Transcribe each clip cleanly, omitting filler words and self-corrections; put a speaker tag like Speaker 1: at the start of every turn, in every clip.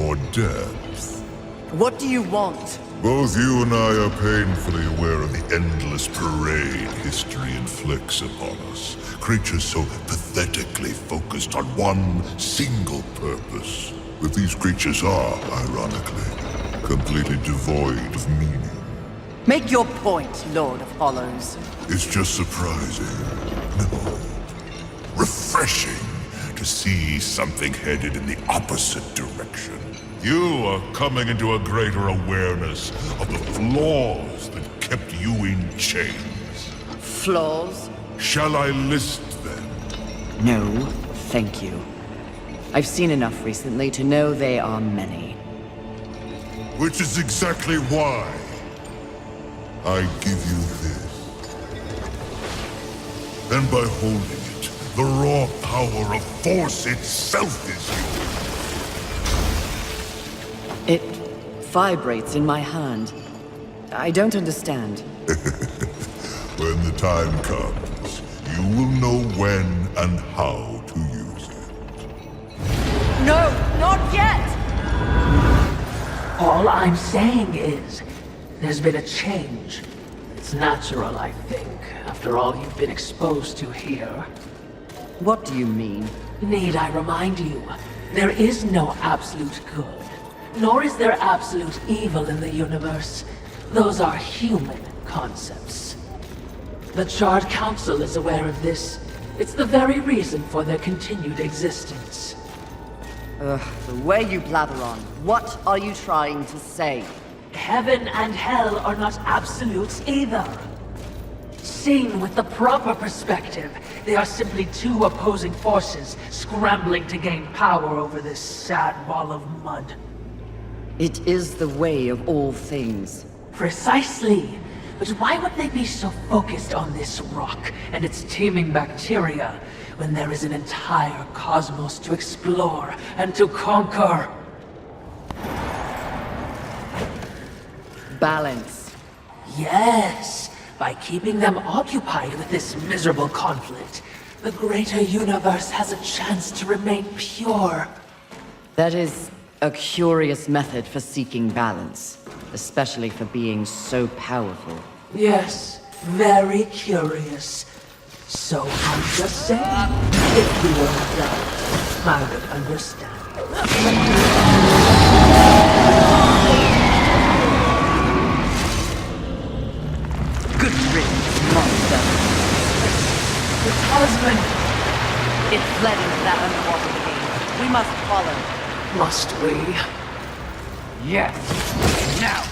Speaker 1: more depth.
Speaker 2: What do you want?
Speaker 1: Both you and I are painfully aware of the endless parade history inflicts upon us. Creatures so pathetically focused on one single purpose. But these creatures are, ironically, completely devoid of meaning.
Speaker 2: Make your point, Lord of Hollows.
Speaker 1: It's just surprising, no, refreshing to see something headed in the opposite direction. You are coming into a greater awareness of the flaws that kept you in chains.
Speaker 2: Flaws?
Speaker 1: Shall I list them?
Speaker 2: No, thank you. I've seen enough recently to know they are many.
Speaker 1: Which is exactly why I give you this. And by holding it, the raw power of Force itself is yours.
Speaker 2: It vibrates in my hand. I don't understand.
Speaker 1: When the time comes, you will know when and how to use it.
Speaker 2: No, not yet!
Speaker 3: All I'm saying is, there's been a change. It's natural, I think, after all you've been exposed to here.
Speaker 2: What do you mean?
Speaker 3: Need I remind you, there is no absolute good, nor is there absolute evil in the universe. Those are human concepts. The Charred Council is aware of this. It's the very reason for their continued existence.
Speaker 2: The way you blather on. What are you trying to say?
Speaker 3: Heaven and hell are not absolutes either. Seen with the proper perspective, they are simply two opposing forces scrambling to gain power over this sad ball of mud.
Speaker 2: It is the way of all things.
Speaker 3: Precisely. But why would they be so focused on this rock and its teeming bacteria when there is an entire cosmos to explore and to conquer?
Speaker 2: Balance.
Speaker 3: Yes. By keeping them occupied with this miserable conflict, the greater universe has a chance to remain pure.
Speaker 2: That is a curious method for seeking balance, especially for beings so powerful.
Speaker 3: Yes, very curious. So I'm just saying, if you were in doubt, I would understand.
Speaker 2: Good riddance, monster.
Speaker 3: The talisman!
Speaker 2: It fled into that underwater cave. We must follow.
Speaker 3: Must we?
Speaker 2: Yes. Now.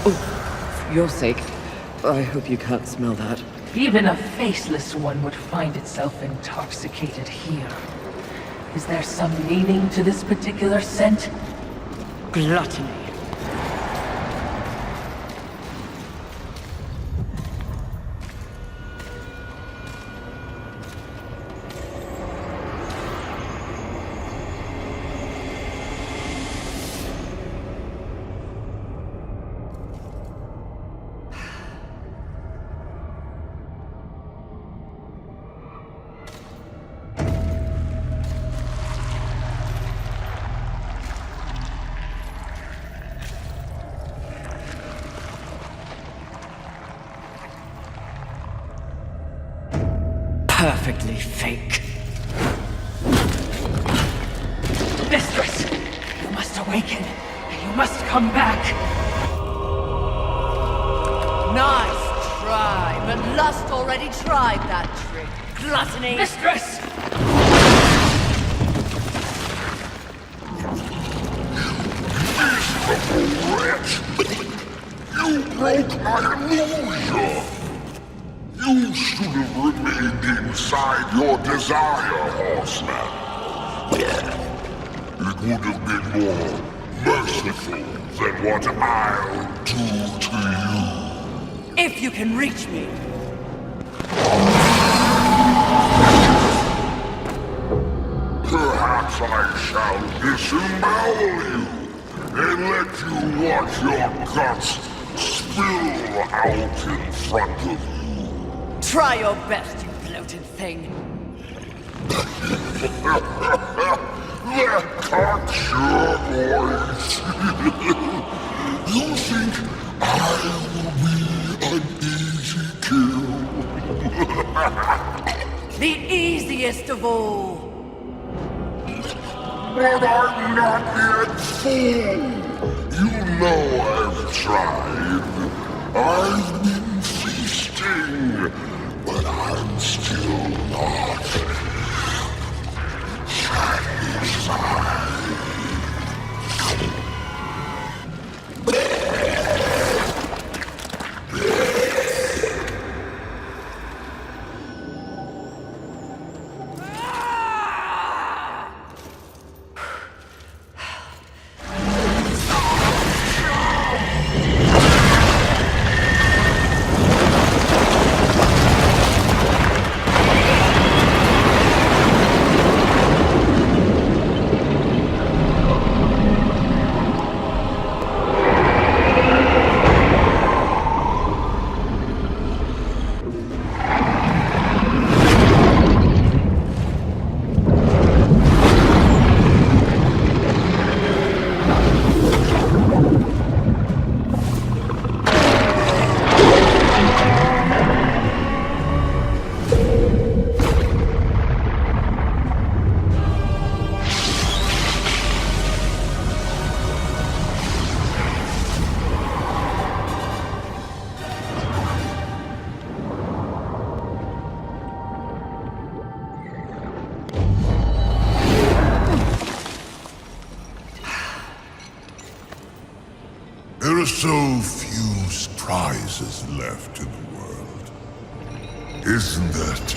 Speaker 2: Oh, for your sake, I hope you can't smell that.
Speaker 3: Even a faceless one would find itself intoxicated here. Is there some meaning to this particular scent?
Speaker 2: Gluttony. Perfectly fake.
Speaker 3: Mistress! You must awaken! You must come back!
Speaker 2: Nice try, but Lust already tried that trick. Gluttony!
Speaker 3: Mistress!
Speaker 1: Wretch! You broke my illusion! You should have remained inside your desire, horseman. It would have been more merciful than what I'll do to you.
Speaker 2: If you can reach me.
Speaker 1: Perhaps I shall disembowel you and let you watch your guts spill out in front of you.
Speaker 2: Try your best, you bloated thing.
Speaker 1: That cut your voice. You think I will be an easy kill?
Speaker 2: The easiest of all.
Speaker 1: But I'm not yet full. You know I've tried. I've been feasting, but I'm still not satisfied. There are so few prizes left in the world. Isn't that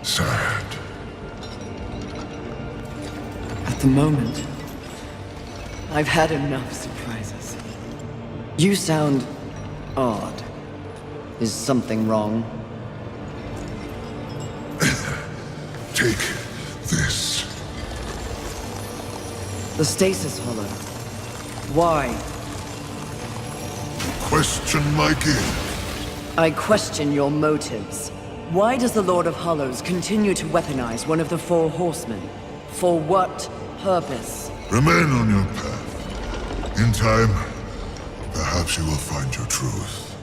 Speaker 1: sad?
Speaker 2: At the moment, I've had enough surprises. You sound odd. Is something wrong?
Speaker 1: Take this.
Speaker 2: The stasis hollow. Why?
Speaker 1: Question my gift.
Speaker 2: I question your motives. Why does the Lord of Hollows continue to weaponize one of the four horsemen? For what purpose?
Speaker 1: Remain on your path. In time, perhaps you will find your truth.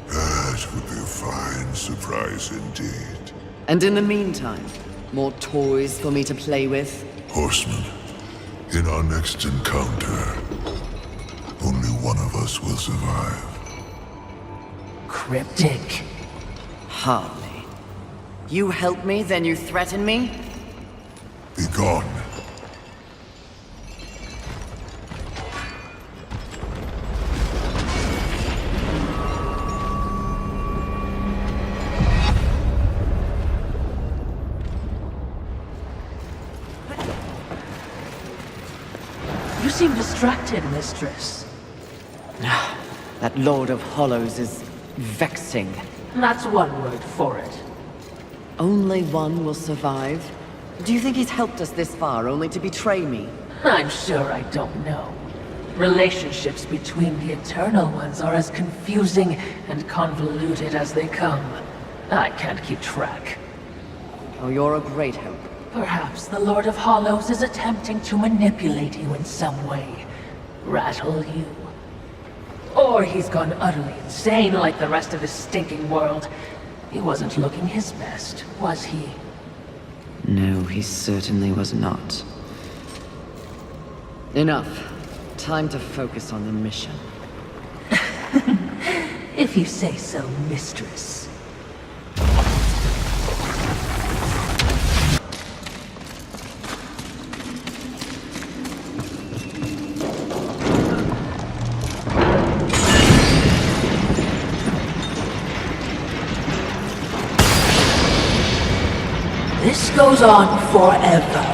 Speaker 1: That would be a fine surprise indeed.
Speaker 2: And in the meantime, more toys for me to play with?
Speaker 1: Horseman, in our next encounter, only one of us will survive.
Speaker 3: Cryptic.
Speaker 2: Hardly. You help me, then you threaten me?
Speaker 1: Be gone.
Speaker 3: You seem distracted, mistress.
Speaker 2: That Lord of Hollows is vexing.
Speaker 3: That's one word for it.
Speaker 2: Only one will survive? Do you think he's helped us this far only to betray me?
Speaker 3: I'm sure I don't know. Relationships between the Eternal Ones are as confusing and convoluted as they come. I can't keep track.
Speaker 2: Oh, you're a great help.
Speaker 3: Perhaps the Lord of Hollows is attempting to manipulate you in some way. Rattle you. Or he's gone utterly insane like the rest of his stinking world. He wasn't looking his best, was he?
Speaker 2: No, he certainly was not. Enough. Time to focus on the mission.
Speaker 3: If you say so, mistress. This goes on forever.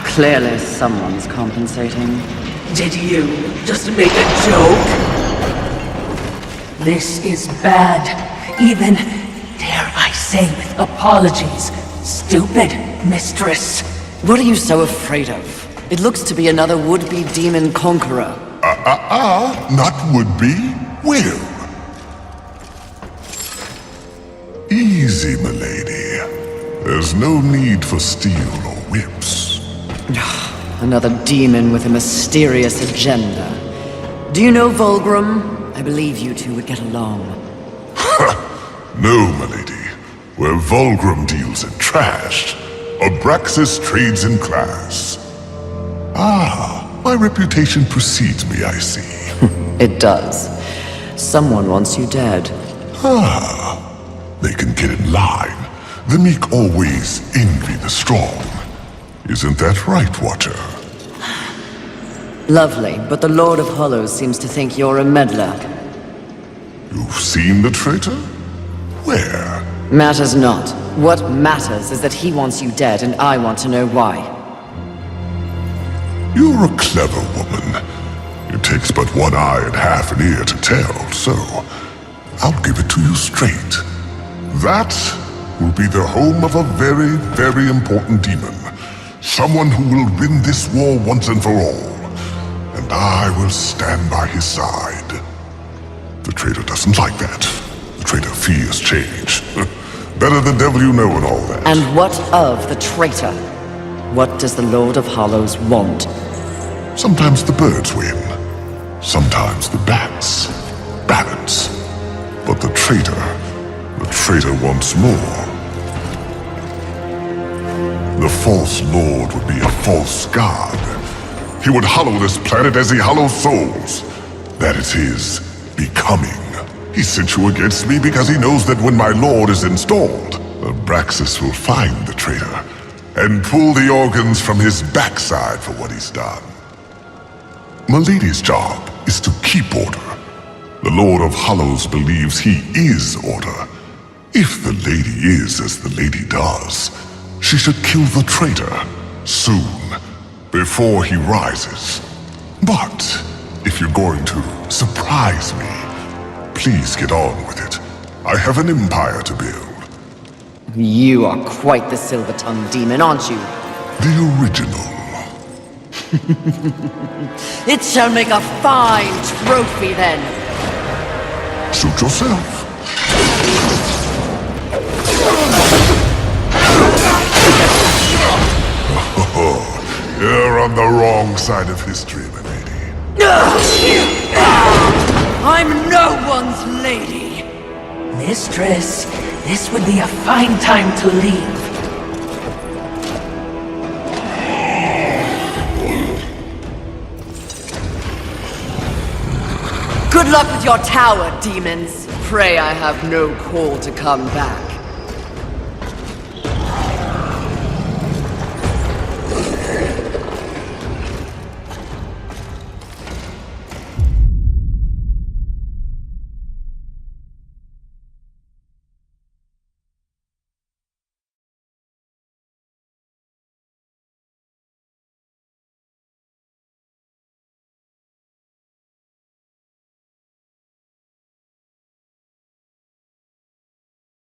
Speaker 2: Clearly someone's compensating.
Speaker 3: Did you just make a joke? This is bad. Even, dare I say with apologies, stupid, mistress.
Speaker 2: What are you so afraid of? It looks to be another would-be demon conqueror.
Speaker 1: Not would be, will. Easy, milady. There's no need for steel or whips.
Speaker 2: Another demon with a mysterious agenda. Do you know Volgrim? I believe you two would get along.
Speaker 1: No, milady. Where Volgrim deals in trash, Abraxas trades in class. Ah, my reputation precedes me, I see.
Speaker 2: It does. Someone wants you dead.
Speaker 1: Ah, they can get in line. The meek always envy the strong. Isn't that right, Watcher?
Speaker 2: Lovely, but the Lord of Hollows seems to think you're a meddler.
Speaker 1: You've seen the traitor? Where?
Speaker 2: Matters not. What matters is that he wants you dead, and I want to know why.
Speaker 1: You're a clever woman. It takes but one eye and half an ear to tell, so I'll give it to you straight. That will be the home of a very, very important demon. Someone who will win this war once and for all. And I will stand by his side. The traitor doesn't like that. The traitor fears change. Better the devil you know and all that.
Speaker 2: And what of the traitor? What does the Lord of Hollows want?
Speaker 1: Sometimes the birds win. Sometimes the bats. Balance. But the traitor wants more. The false lord would be a false god. He would hollow this planet as he hollows souls. That is his becoming. He sent you against me because he knows that when my lord is installed, Abraxas will find the traitor and pull the organs from his backside for what he's done. Milady's job is to keep order. The Lord of Hollows believes he is order. If the lady is as the lady does, she should kill the traitor soon, before he rises. But if you're going to surprise me, please get on with it. I have an empire to build.
Speaker 2: You are quite the silver-tongued demon, aren't you?
Speaker 1: The original.
Speaker 2: It shall make a fine trophy, then.
Speaker 1: Suit yourself. You're on the wrong side of history, my lady.
Speaker 2: I'm no one's lady.
Speaker 3: Mistress, this would be a fine time to leave.
Speaker 2: Good luck with your tower, demons. Pray I have no call to come back.